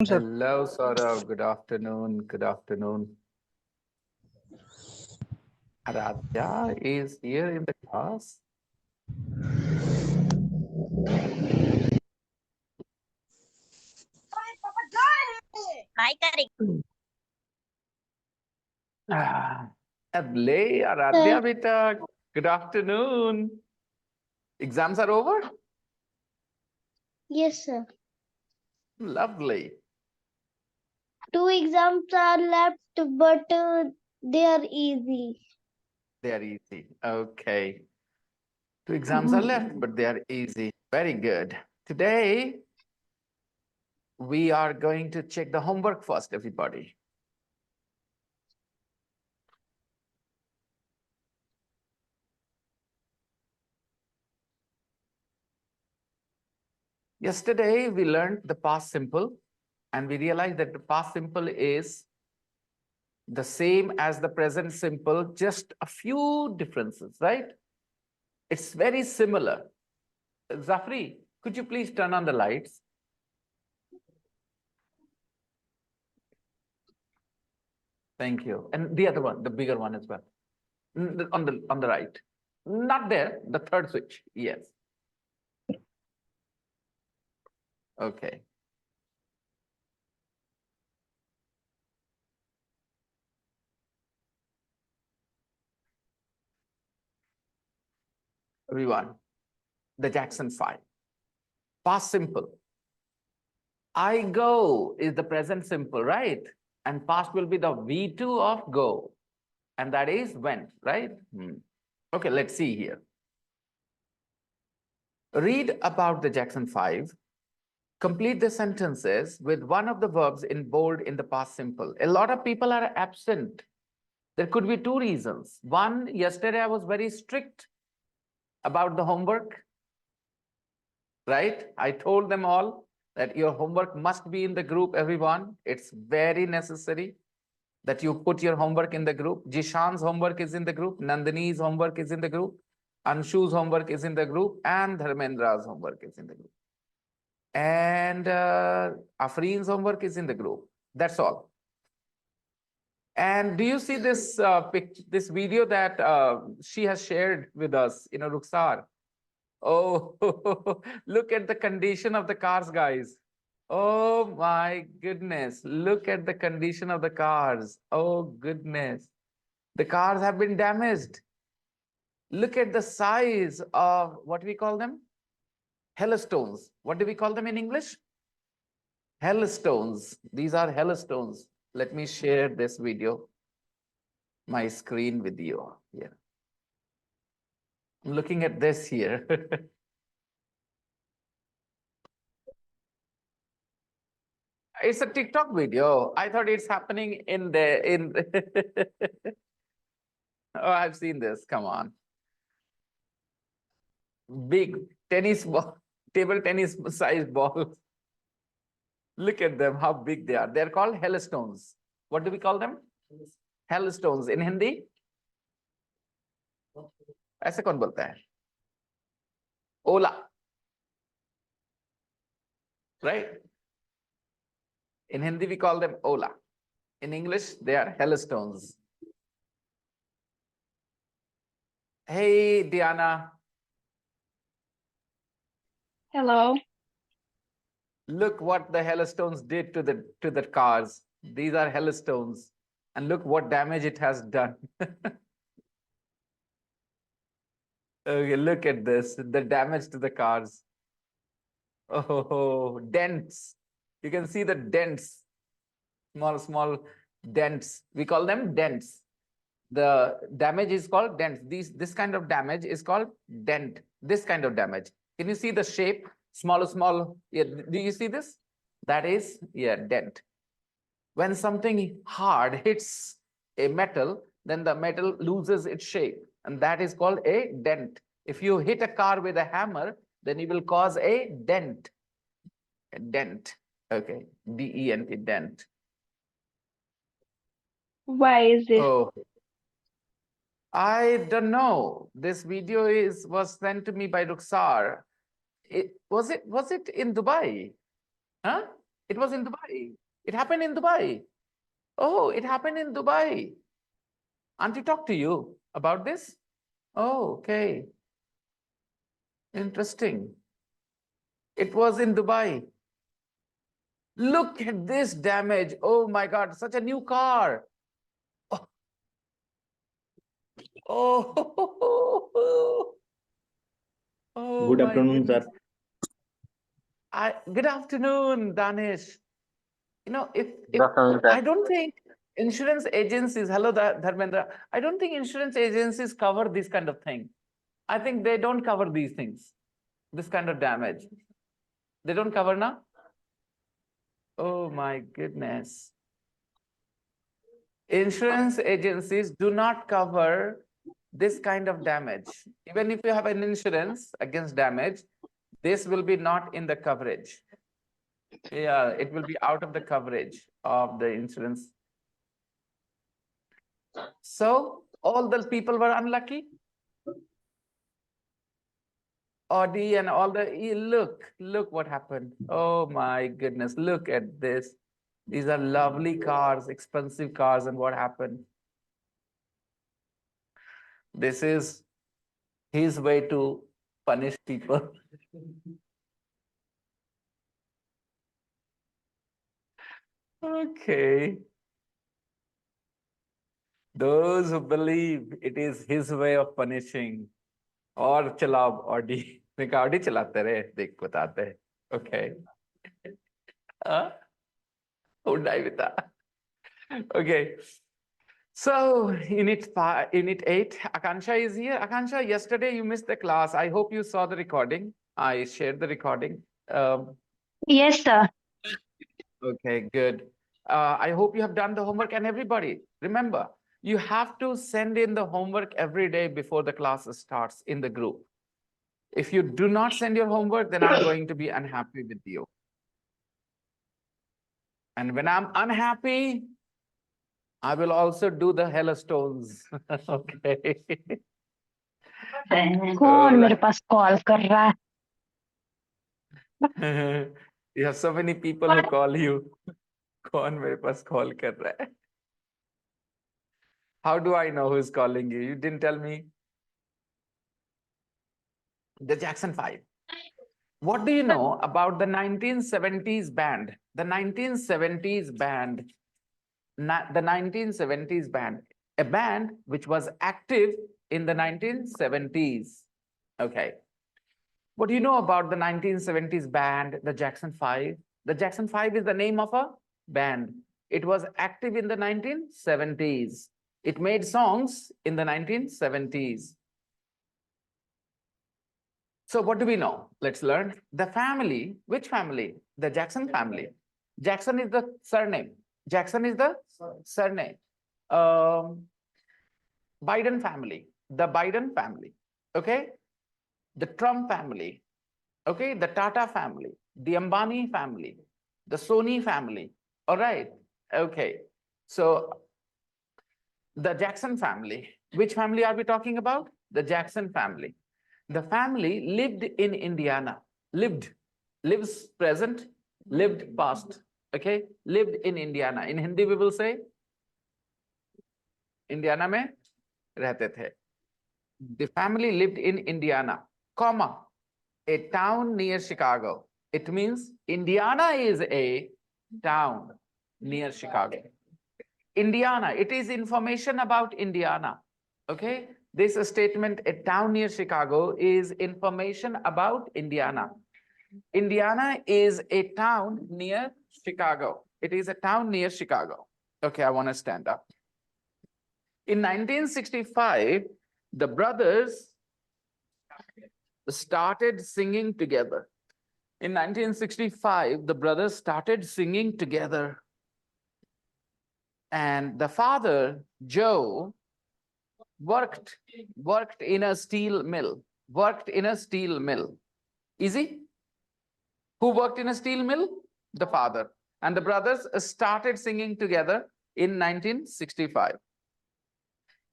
Sir. Hello, Saurav. Good afternoon. Good afternoon. Aradhya is here in the class. Hi, Karik. Ah, Adlay, Sir, Aradhya, beta. Good afternoon. Exams are over? yes, sir. Lovely. 2 exams are left, but they are easy. They are easy. Okay. 2 exams are left, but they are easy. Very good. Today, we are going to check the homework first, everybody. Yesterday, we learned the past simple, and we realized that the past simple is the same as the present simple, just a few differences, right? It's very similar. Zafri, could you please turn on the lights? Thank you. And the other one, the bigger one as well. On the right. Not there, the third switch. Yes. Okay. Everyone, the Jackson 5. Past simple. I go is the present simple, right? And past will be the V2 of go. And that is went, right? Okay, let's see here. Read about the Jackson 5. Complete the sentences with one of the verbs in bold in the past simple. A lot of people are absent. There could be two reasons. One, yesterday I was very strict about the homework, right? I told them all that your homework must be in the group, everyone. It's very necessary that you put your homework in the group. Jishan's homework is in the group. Nandini's homework is in the group. Anshu's homework is in the group. And Dharmendra's homework is in the group. And Afreen's homework is in the group. That's all. And do you see this this video that she has shared with us, Ruxar? Oh, look at the condition of the cars, guys. Oh my goodness. Look at the condition of the cars. Oh goodness. The cars have been damaged. Look at the size of what we call them? Hailstones. What do we call them in English? Hailstones. These are hailstones. Let me share this video, my screen with you here. I'm looking at this here. It's a TikTok video. I thought it's happening in Oh, I've seen this. Come on. Big tennis ball, table tennis size balls. Look at them, how big they are. They're called hailstones. What do we call them? Hailstones. In Hindi? ऐसे कौन बोलता है? Ola. Right? In Hindi, we call them Ola. In English, they are hailstones. Hey, Diana. Hello. Look what the hailstones did to the cars. These are hailstones. And look what damage it has done. Okay, look at this, the damage to the cars. Oh, dents. You can see the dents, small dents. We call them dents. The damage is called dents. This kind of damage is called dent. This kind of damage. Can you see the shape? Small. Yeah, do you see this? That is, yeah, dent. When something hard hits a metal, then the metal loses its shape. And that is called a dent. If you hit a car with a hammer, then it will cause a dent. A dent. Okay. D-E-N-T, dent. Why is this? Oh, I don't know. This video was sent to me by Ruxar. Was it in Dubai? Huh? It was in Dubai. It happened in Dubai. Oh, it happened in Dubai. Auntie talked to you about this? Oh, okay. Interesting. It was in Dubai. Look at this damage. Oh my God, such a new car. Oh, oh, oh Good my afternoon, goodness. sir. Good afternoon, Danish. You know, Good afternoon, I sir. don't think insurance agencies, hello, Dharmendra, I don't think insurance agencies cover this kind of thing. I think they don't cover these things, this kind of damage. They don't cover now? Oh my goodness. Insurance agencies do not cover this kind of damage. Even if you have an insurance against damage, this will be not in the coverage. Yeah, it will be out of the coverage of the insurance. So all the people were unlucky. Audi and all the, look what happened. Oh my goodness, look at this. These are lovely cars, expensive cars, and what happened? This is his way to punish people. Okay. Those who believe it is his way of punishing. और चलाओ Audi मैं कहा Audi चलाते रहे देख बताते हैं okay Hyundai बिता okay so unit 8 Akansha is here. Akansha, yesterday you missed the class. I hope you saw the recording. I shared the recording. Yes, sir. Okay, good. I hope you have done the homework, and everybody, remember, you have to send in the homework every day before the class starts in the group. If you do not send your homework, then I'm going to be unhappy with you. And when I'm unhappy, I will also do the hailstones. Okay. कौन मेरे पास call कर रहा है? You have so many people who call you. कौन मेरे पास call कर रहा है? How do I know who's calling you? You didn't tell me. The Jackson 5. What do you know about the 1970s band? The 1970s band. The 1970s band. A band which was active in the 1970s. Okay. What do you know about the 1970s band, the Jackson 5? The Jackson 5 is the name of a band. It was active in the 1970s. It made songs in the 1970s. So what do we know? Let's learn. The family, which family? The Jackson family. Jackson is the surname. Jackson is the surname. Biden family, the Biden family. Okay. The Trump family. Okay. The Tata family, the Ambani family, the Sony family. All right. Okay. So the Jackson family. Which family are we talking about? The Jackson family. The family lived in Indiana. Lives present, lived past. Okay, lived in Indiana. In Hindi we will say Indiana में रहते थे. The family lived in Indiana, comma, a town near Chicago. It means Indiana is a town near Chicago. Indiana, it is information about Indiana. Okay, this statement, a town near Chicago, is information about Indiana. Indiana is a town near Chicago. It is a town near Chicago. Okay, I want to stand up. In 1965, the brothers started singing together. In 1965, the brothers started singing together. And the father, Joe, worked in a steel mill. Worked in a steel mill. Easy? Who worked in a steel mill? The father. And the brothers started singing together in 1965.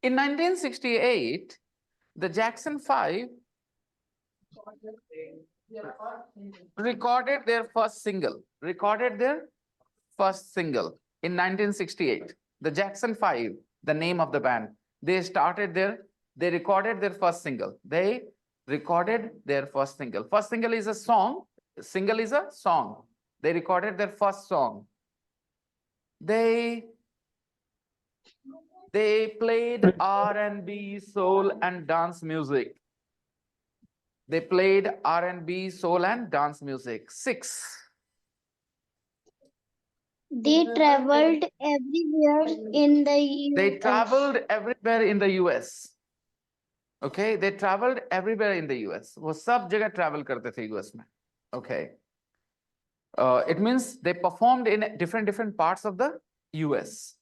In 1968, the Jackson 5 recorded their first single. Recorded their first single in 1968. The Jackson 5, the name of the band. They recorded their first single. They recorded their first single. First single is a song. Single is a song. They recorded their first song. They played R&B, soul, and dance music. They played R&B, soul, and dance music. 6. They traveled everywhere in the US. They traveled everywhere in the US. Okay, they traveled everywhere in the US. वो सब जगह travel करते थे US में. Okay. It means they performed in different parts of the US.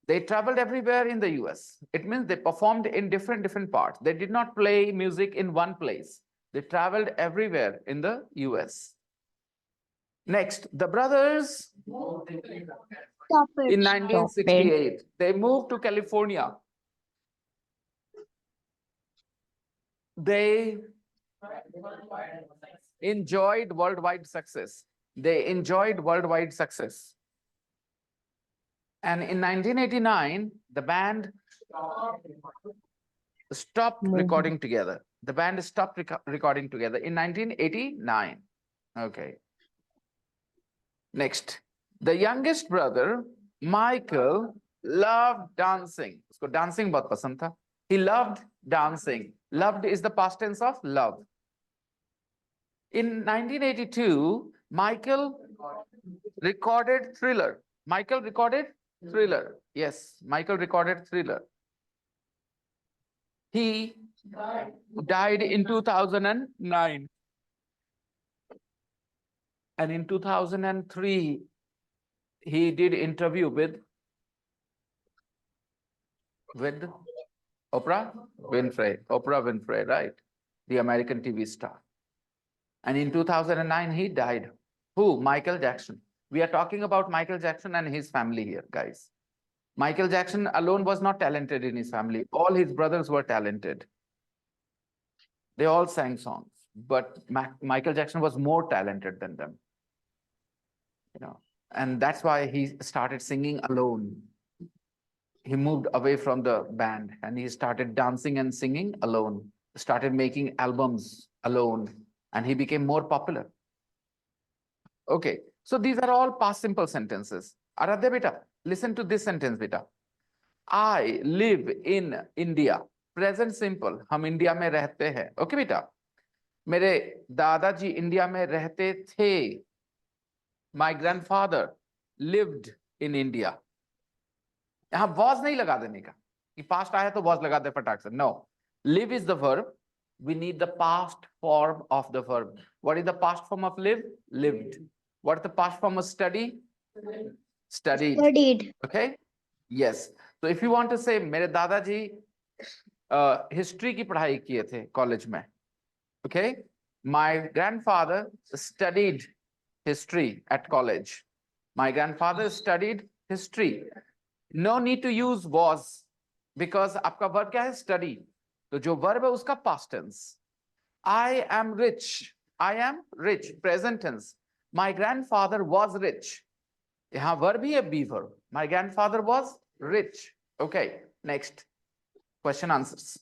They traveled everywhere in the US. It means they performed in different parts. They did not play music in one place. They traveled everywhere in the US. Next, the brothers Stop it. in 1968, they moved to California. They enjoyed worldwide success. They enjoyed worldwide success. And in 1989, the band stopped recording together. The band stopped recording together in 1989. Okay. Next, the youngest brother, Michael, loved dancing. उसको dancing बहुत पसंद था. He loved dancing. Loved is the past tense of love. In 1982, Michael recorded Thriller. Michael recorded Thriller. Yes, Michael recorded Thriller. He died in 2009. And in 2003, he did interview with Oprah Winfrey. Oprah Winfrey, right? The American TV star. And in 2009, he died. Who? Michael Jackson. We are talking about Michael Jackson and his family here, guys. Michael Jackson alone was not talented in his family. All his brothers were talented. They all sang songs, but Michael Jackson was more talented than them. You know, and that's why he started singing alone. He moved away from the band and he started dancing and singing alone, started making albums alone, and he became more popular. Okay, so these are all past simple sentences. Aradhya beta, listen to this sentence beta. I live in India. Present simple, हम India में रहते हैं. Okay बेटा, मेरे दादाजी India में रहते थे. My grandfather lived in India. यहाँ was नहीं लगा देने का कि past आया तो was लगा दे फटाक से. No, live is the verb. We need the past form of the verb. What is the past form of live? Lived. What is the past form of study? Studied. Studied. Okay. Yes. So if you want to say मेरे दादाजी history की पढ़ाई किए थे college में. Okay. My grandfather studied history at college. My grandfather studied history. No need to use was because आपका verb क्या है? Study. तो जो verb है उसका past tense. I am rich. I am rich. Present tense. My grandfather was rich. यहाँ verb ही है be verb. My grandfather was rich. Okay. Next. Question answers.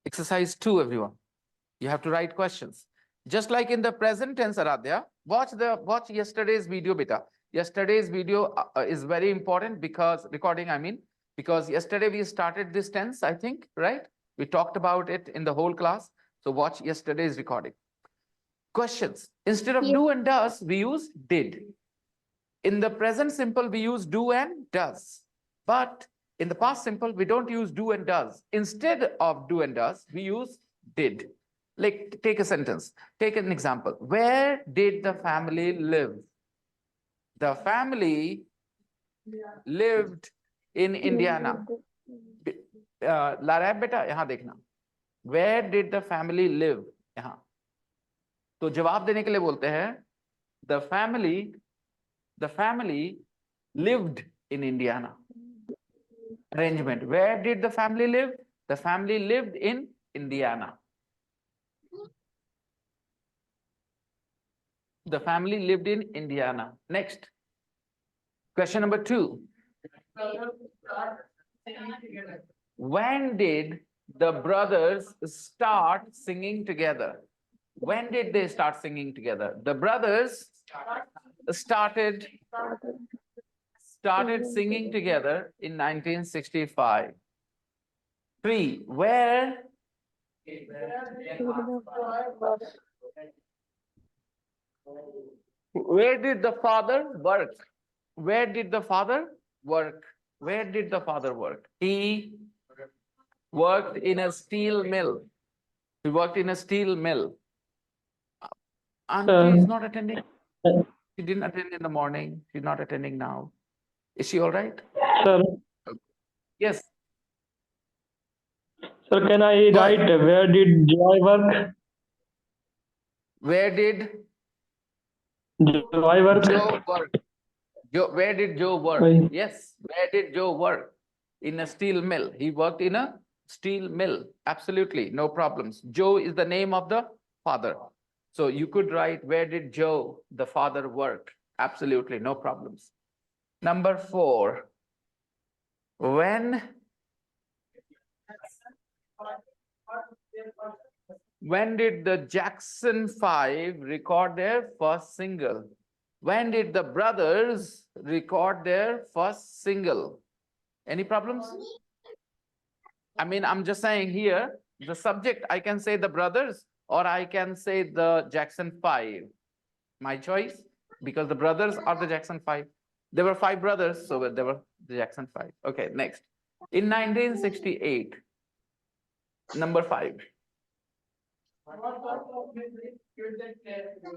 Exercise 2, everyone. You have to write questions. Just like in the present tense, Aradhya, watch yesterday's video, beta. Yesterday's video is very important because because yesterday we started this tense, I think, right? We talked about it in the whole class. So watch yesterday's recording. Questions. Instead of do and does, we use did. In the present simple, we use do and does. But in the past simple, we don't use do and does. Instead of do and does, we use did. Like, take a sentence. Take an example. Where did the family live? The family lived in Indiana. Lara beta, यहाँ देखना. Where did the family live? यहाँ. तो जवाब देने के लिए बोलते हैं the family lived in Indiana. Arrangement. Where did the family live? The family lived in Indiana. The family lived in Indiana. Next. Question number 2. When did the brothers start singing together? When did they start singing together? The brothers started singing together in 1965. 3. Where did the father work? Where did the father work? Where did the father work? He worked in a steel mill. He worked in a steel mill. Auntie is not attending. She didn't attend in the morning. She's not attending now. Is she all right? Sir, Yes. sir, can I Go write ahead. where did Joy work? Where did Joy work? Joe work? Where did Joe work? Why? Yes. Where did Joe work? In a steel mill. He worked in a steel mill. Absolutely. No problems. Joe is the name of the father. So you could write, where did Joe, the father, work? Absolutely. No problems. Number 4. When did the Jackson 5 record their first single? When did the brothers record their first single? Any problems? I mean, I'm just saying here, the subject, I can say the brothers or I can say the Jackson 5. My choice, because the brothers are the Jackson 5. There were 5 brothers, so there were the Jackson 5. Okay, next. In 1968, number 5.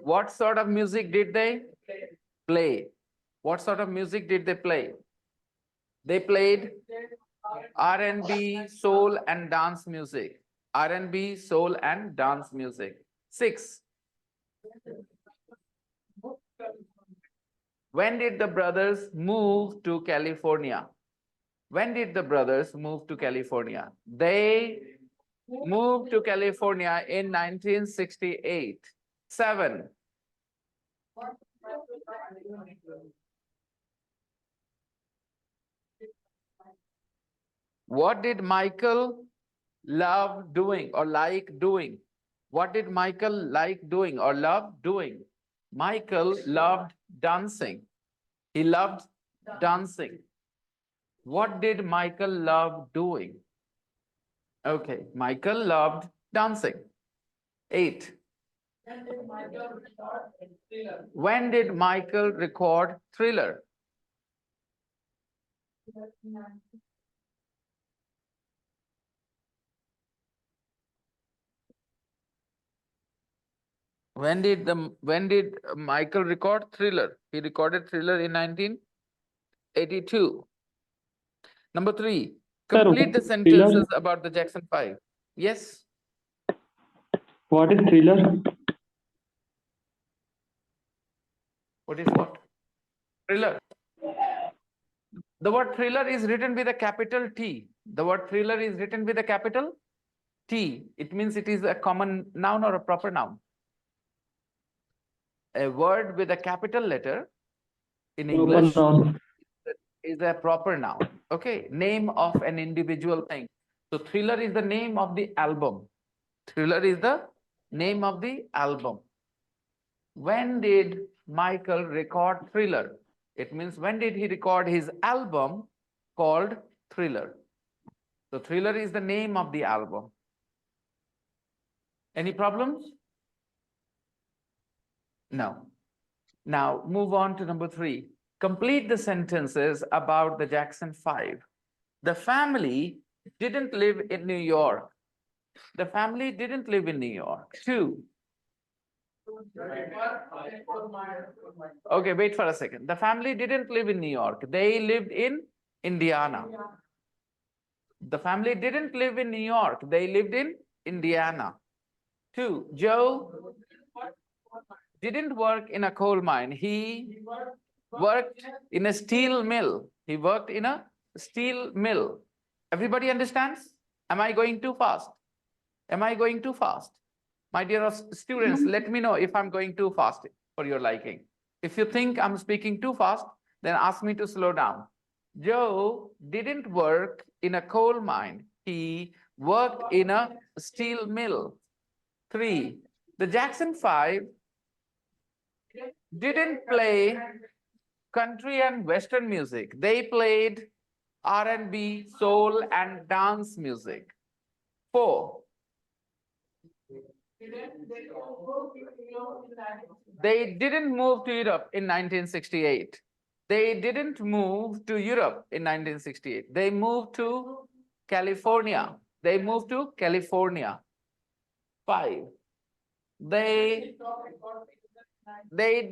What sort of music did they play? What sort of music did they play? They played R&B, soul, and dance music. R&B, soul, and dance music. 6. When did the brothers move to California? When did the brothers move to California? They moved to California in 1968. 7. What did Michael love doing or like doing? What did Michael like doing or love doing? Michael loved dancing. He loved dancing. What did Michael love doing? Okay, Michael loved dancing. 8. When did Michael record Thriller? When did Michael record Thriller? He recorded Thriller in 1982. Number 3, Sir, complete the thriller? sentences about the Jackson 5. Yes. What is thriller? What is what? Thriller. The word thriller is written with a capital T. The word thriller is written with a capital T. It means it is a common noun or a proper noun. A word with a capital letter in English Pronoun. is a proper noun. Okay, name of an individual thing. So Thriller is the name of the album. Thriller is the name of the album. When did Michael record Thriller? It means when did he record his album called Thriller? So Thriller is the name of the album. Any problems? No. Now move on to number 3. Complete the sentences about the Jackson 5. The family didn't live in New York. The family didn't live in New York. 2. Okay, wait for a second. The family didn't live in New York. They lived in Indiana. The family didn't live in New York. They lived in Indiana. 2. Joe didn't work in a coal mine. He worked in a steel mill. He worked in a steel mill. Everybody understands? Am I going too fast? Am I going too fast? My dear students, let me know if I'm going too fast for your liking. If you think I'm speaking too fast, then ask me to slow down. Joe didn't work in a coal mine. He worked in a steel mill. 3. The Jackson 5 didn't play country and western music. They played R&B, soul, and dance music. 4. They didn't move to Europe in 1968. They didn't move to Europe in 1968. They moved to California. They moved to California. 5. They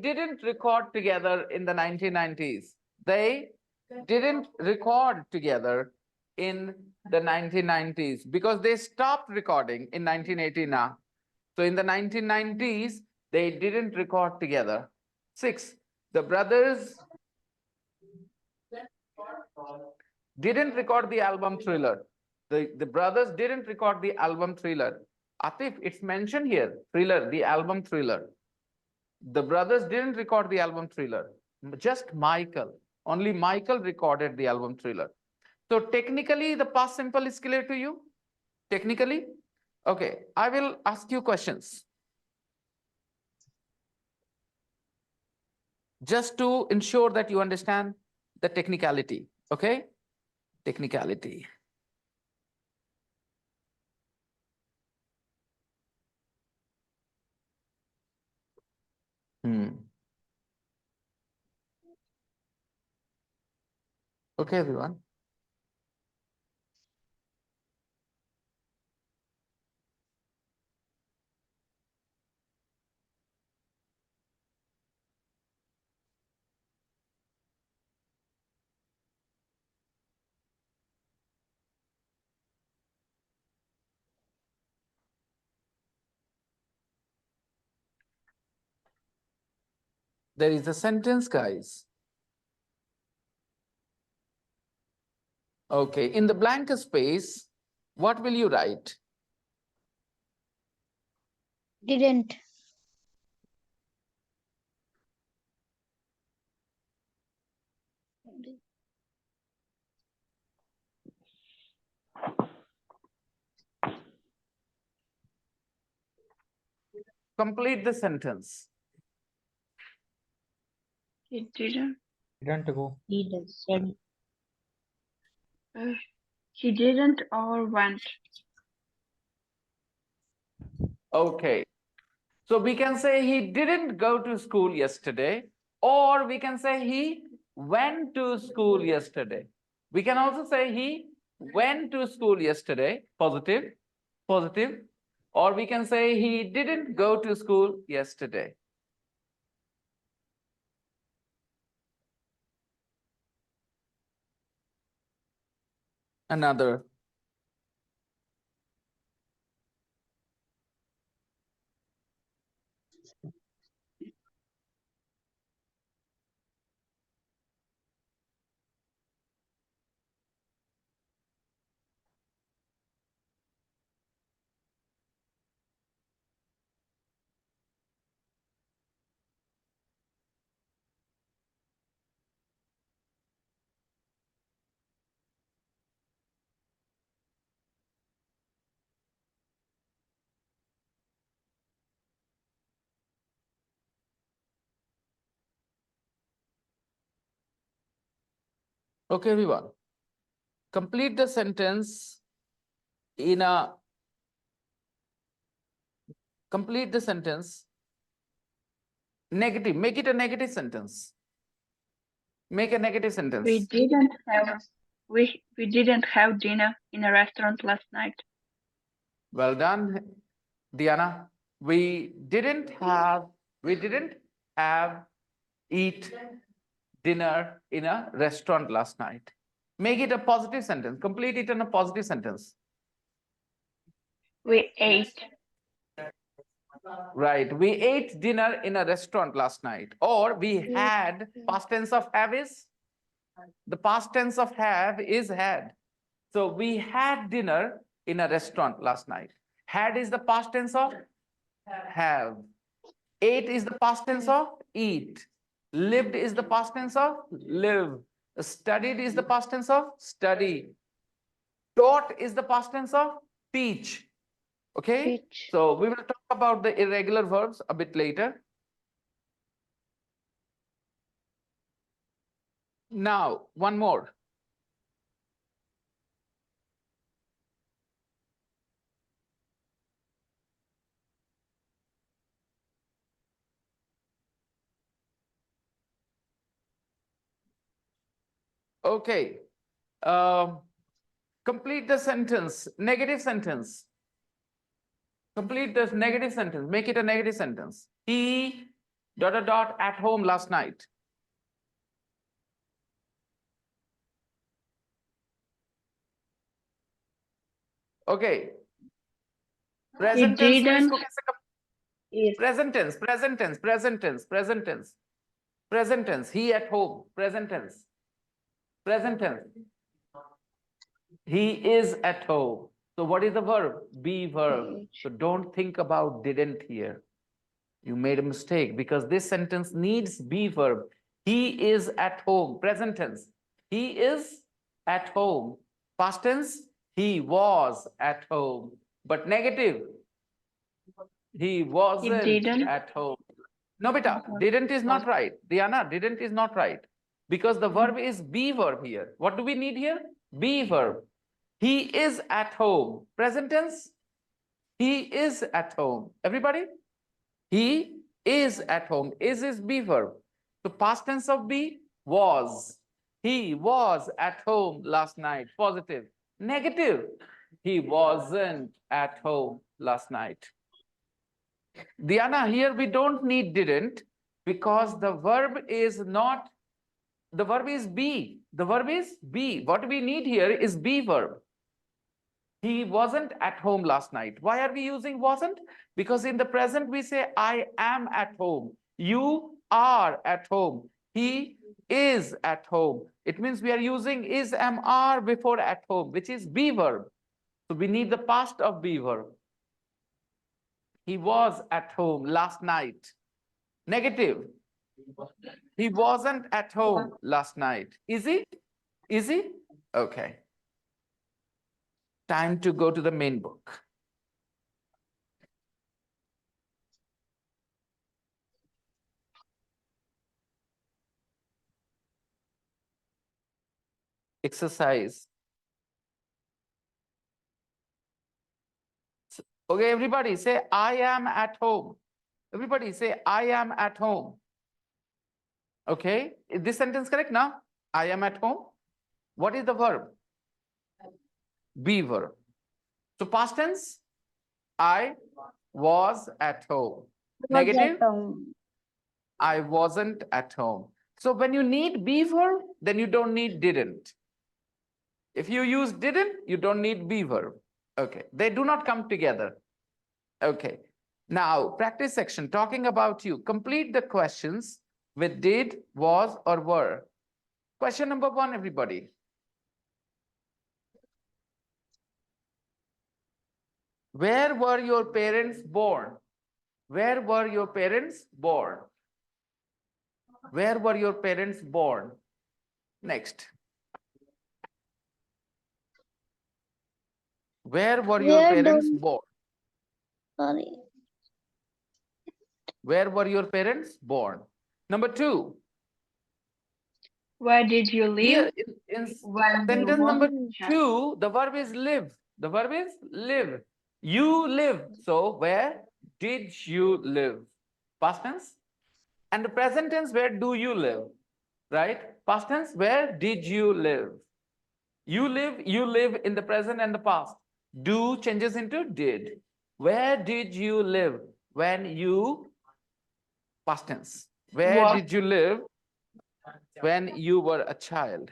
didn't record together in the 1990s. They didn't record together in the 1990s because they stopped recording in 1980 now. So in the 1990s, they didn't record together. 6. The brothers didn't record the album Thriller. The brothers didn't record the album Thriller. Atif, it's mentioned here, Thriller, the album Thriller. The brothers didn't record the album Thriller. Just Michael. Only Michael recorded the album Thriller. So technically, the past simple is clear to you? Technically? Okay, I will ask you questions. Just to ensure that you understand the technicality, okay? Technicality. Okay, everyone. There is a sentence, guys. Okay, in the blank space, what will you write? Didn't. Complete the sentence. He didn't. Didn't go. He said. He didn't or went. Okay. So we can say he didn't go to school yesterday, or we can say he went to school yesterday. We can also say he went to school yesterday, positive, positive, or we can say he didn't go to school yesterday. Another. Okay, everyone. Complete the sentence in a complete the sentence negative. Make it a negative sentence. Make a negative sentence. We didn't have dinner in a restaurant last night. Well done, Diana. We didn't have eat dinner in a restaurant last night. Make it a positive sentence. Complete it in a positive sentence. We ate. Right. We ate dinner in a restaurant last night. Or we had, past tense of have is? The past tense of have is had. So we had dinner in a restaurant last night. Had is the past tense of have. Ate is the past tense of eat. Lived is the past tense of live. Studied is the past tense of study. Taught is the past tense of teach. Okay? Teach. So we will talk about the irregular verbs a bit later. Now, one more. Okay. Complete the sentence, negative sentence. Complete this negative sentence. Make it a negative sentence. He ... at home last night. Okay. He Present tense में didn't इसको कैसे eat. present tense, present tense, present tense, present tense, present tense. He at home, present tense, present tense. He is at home. So what is the verb? Be verb. So don't think about didn't here. You made a mistake because this sentence needs be verb. He is at home, present tense. He is at home. Past tense, he was at home. But negative, he wasn't didn't. at home. No, beta, didn't is not right. Diana, didn't is not right. Because the verb is be verb here. What do we need here? Be verb. He is at home. Present tense, he is at home. Everybody? He is at home. Is be verb. So past tense of be was. He was at home last night. Positive. Negative. He wasn't at home last night. Diana, here we don't need didn't because the verb is not, the verb is be. The verb is be. What we need here is be verb. He wasn't at home last night. Why are we using wasn't? Because in the present we say I am at home. You are at home. He is at home. It means we are using is, am, are before at home, which is be verb. So we need the past of be verb. He was at home last night. Negative. He wasn't at home last night. Is he? Is he? Okay. Time to go to the main book. Exercise. Okay, everybody say, I am at home. Everybody say, I am at home. Okay, is this sentence correct now? I am at home. What is the verb? Be verb. So past tense, I was at home. Negative, I wasn't at home. So when you need be verb, then you don't need didn't. If you use didn't, you don't need be verb. Okay, they do not come together. Okay, now practice section, talking about you. Complete the questions with did, was, or were. Question number 1, everybody. Where were your parents born? Where were your parents born? Where were your parents born? Next. Where were your Where parents do born? sorry. Where were your parents born? Number 2. Where did you Here live in when you sentence were number a child? 2, the verb is live. The verb is live. You live. So where did you live? Past tense. And the present tense, where do you live? Right? Past tense, where did you live? You live in the present and the past. Do changes into did. Where did you live when you, past tense, where What? did you live when you were a child?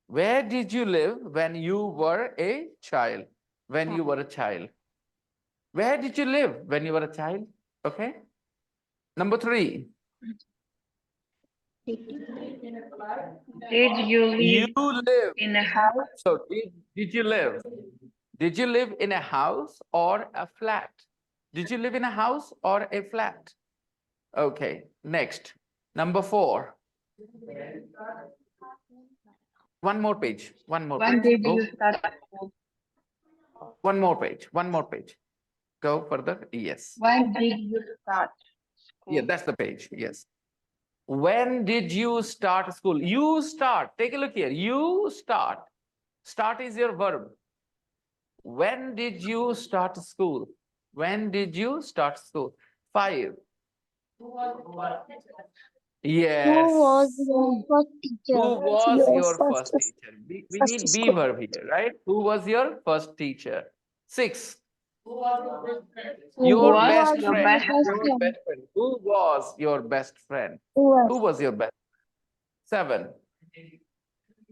Where did you live when you were a child? When you were a child. Where did you live when you were a child? Okay. Number 3. Did you You live live. in a house? So did you live? Did you live in a house or a flat? Did you live in a house or a flat? Okay, next. Number 4. One more page. One more When page. did Go. you start school? One more page. One more page. Go further. Yes. When did you start Yeah, school? that's the page. Yes. When did you start school? You start. Take a look here. You start. Start is your verb. When did you start school? When did you start school? 5. Yes. Who was your first teacher? Who was your first teacher? We need be verb here, right? Who was your first teacher? 6. Who Your was best your friend. best Your friend? best friend. Who was your best friend? Who Who was your best? 7.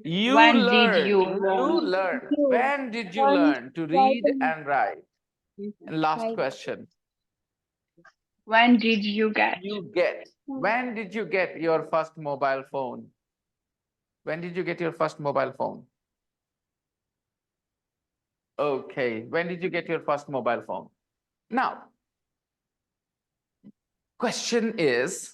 You When did you learn. learn? You learn. you? When did you One learn to read and write? And last right. question. When did you get? You get. When did you get your first mobile phone? When did you get your first mobile phone? Okay. When did you get your first mobile phone? Now, question is,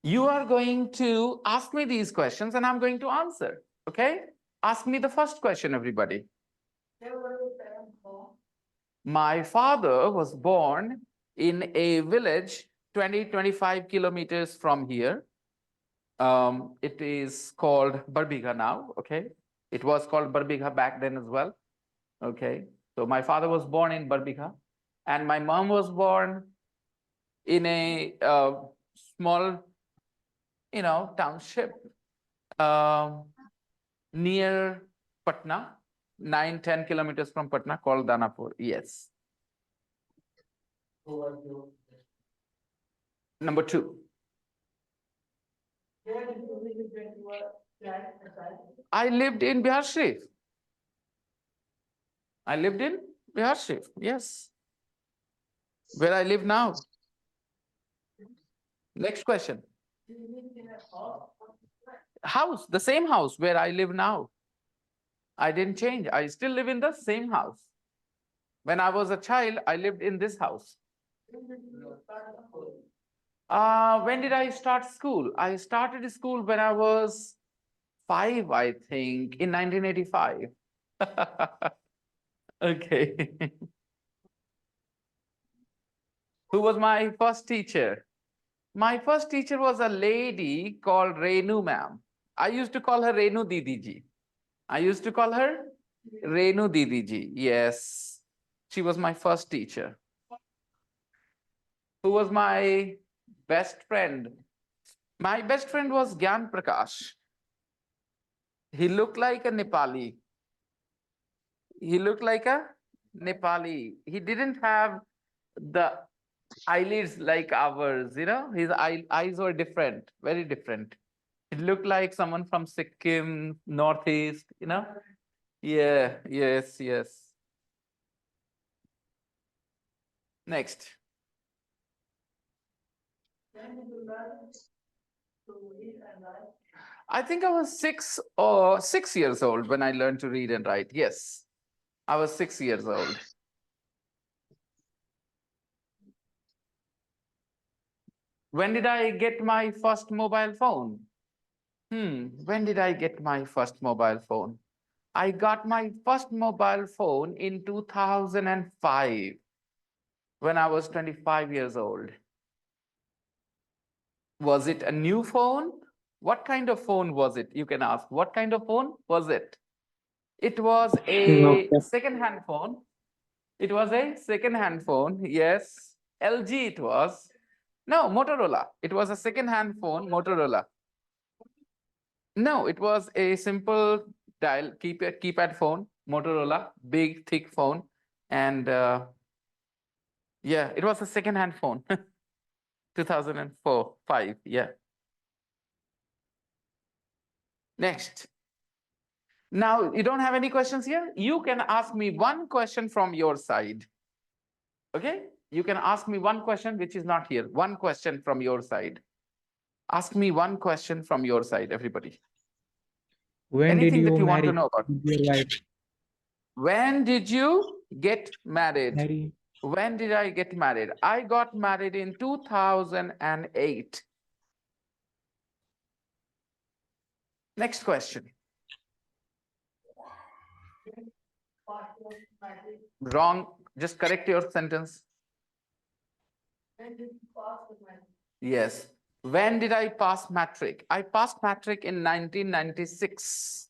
you are going to ask me these questions and I'm going to answer. Okay? Ask me the first question, everybody. My father was born in a village 20-25 kilometers from here. It is called Barbigha now. Okay. It was called Barbigha back then as well. Okay. So my father was born in Barbigha and my mom was born in a small, township near Patna, 9-10 kilometers from Patna, called Danapur. Yes. Number 2. I lived in Bihar Sharif. I lived in Bihar Sharif. Yes. Where I live now. Next question. House, the same house where I live now. I didn't change. I still live in the same house. When I was a child, I lived in this house. When did I start school? I started school when I was 5, I think, in 1985. Okay. Who was my first teacher? My first teacher was a lady called Renu ma'am. I used to call her Renu Didi ji. I used to call her Renu Didi ji. Yes. She was my first teacher. Who was my best friend? My best friend was Gyan Prakash. He looked like a Nepali. He looked like a Nepali. He didn't have the eyelids like ours, his eyes were different, very different. It looked like someone from Sikkim, Northeast. Yeah, yes. Next. I think I was 6 years old when I learned to read and write. Yes, I was 6 years old. When did I get my first mobile phone? When did I get my first mobile phone? I got my first mobile phone in 2005 when I was 25 years old. Was it a new phone? What kind of phone was it? You can ask. What kind of phone was it? It was a Okay. second-hand phone. It was a second-hand phone. Yes. LG it was. No, Motorola. It was a second-hand phone, Motorola. No, it was a simple dial keypad phone, Motorola, big, thick phone. And yeah, it was a second-hand phone. 2004, 5, yeah. Next. Now, you don't have any questions here? You can ask me one question from your side. Okay? You can ask me one question which is not here. One question from your side. Ask me one question from your side, everybody. When did Anything that you you want to marry know about. with your wife? When did you get married? Marry. When did I get married? I got married in 2008. Next question. Wrong. Just correct your sentence. Yes. When did I pass matric? I passed matric in 1996.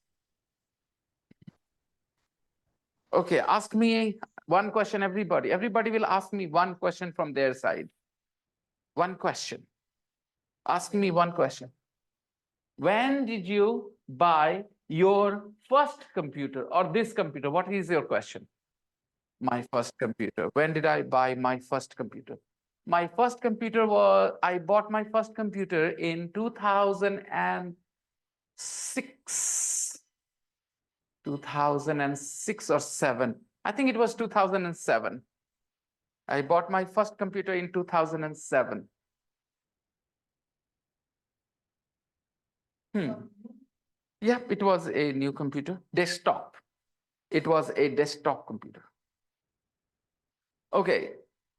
Okay, ask me one question, everybody. Everybody will ask me one question from their side. One question. Ask me one question. When did you buy your first computer or this computer? What is your question? My first computer. When did I buy my first computer? My first computer I bought my first computer in 2006. 2006 or 7. I think it was 2007. I bought my first computer in 2007. Yep, it was a new computer, desktop. It was a desktop computer. Okay,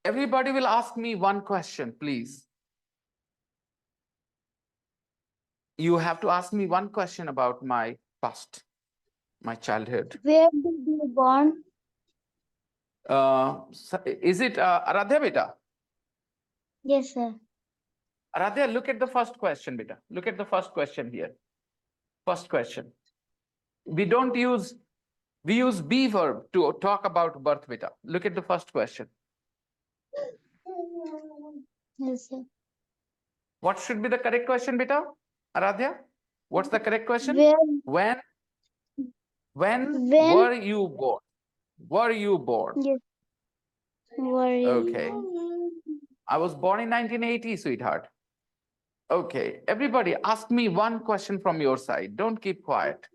everybody will ask me one question, please. You have to ask me one question about my past, my childhood. Where did you born? Is it Aradhya beta? Yes, sir. Aradhya, look at the first question, beta. Look at the first question here. First question. We use be verb to talk about birth, beta. Look at the first question. Yes, sir. What should be the correct question, beta? Aradhya, what's the correct question? When When When- were you born? Were you born? yes, were you Okay. born? I was born in 1980, sweetheart. Okay, everybody ask me one question from your side. Don't keep quiet.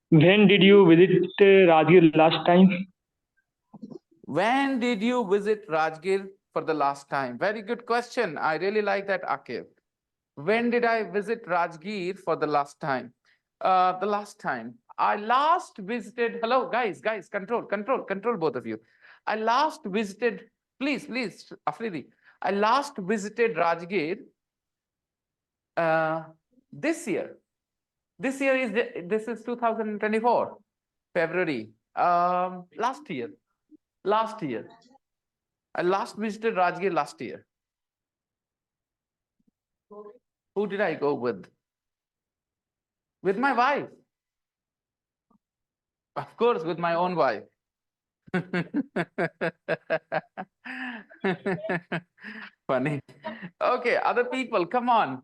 When did you visit Rajgir last time? When did you visit Rajgir for the last time? Very good question. I really like that, Akif. When did I visit Rajgir for the last time? The last time I last visited, hello guys, control, both of you. I last visited, please, Afridi. I last visited Rajgir this year. This year this is 2024, February. Last year. I last visited Rajgir last year. Who did I go with? With my wife. Of course, with my own wife. Funny. Okay, other people, come on.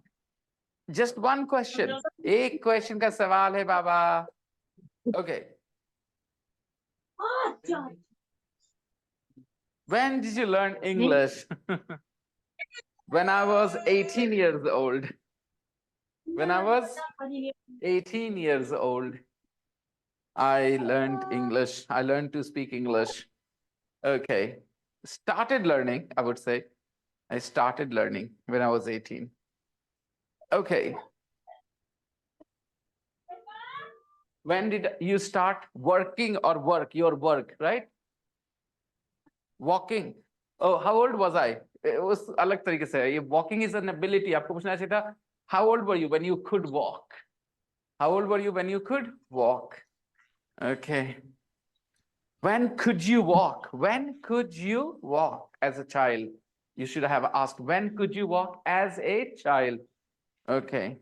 Just one question. एक question का सवाल है बाबा. Okay. When did you learn English? When I was 18 years old. When I was 18 years old, I learned English. I learned to speak English. Okay. Started learning, I would say. I started learning when I was 18. Okay. When did you start working or work? Your work, right? Walking. Oh, how old was I? It was अलग तरीके से. Walking is an ability. आपको पूछना चाहिए था. How old were you when you could walk? How old were you when you could walk? Okay. When could you walk? When could you walk as a child? You should have asked, when could you walk as a child? Okay.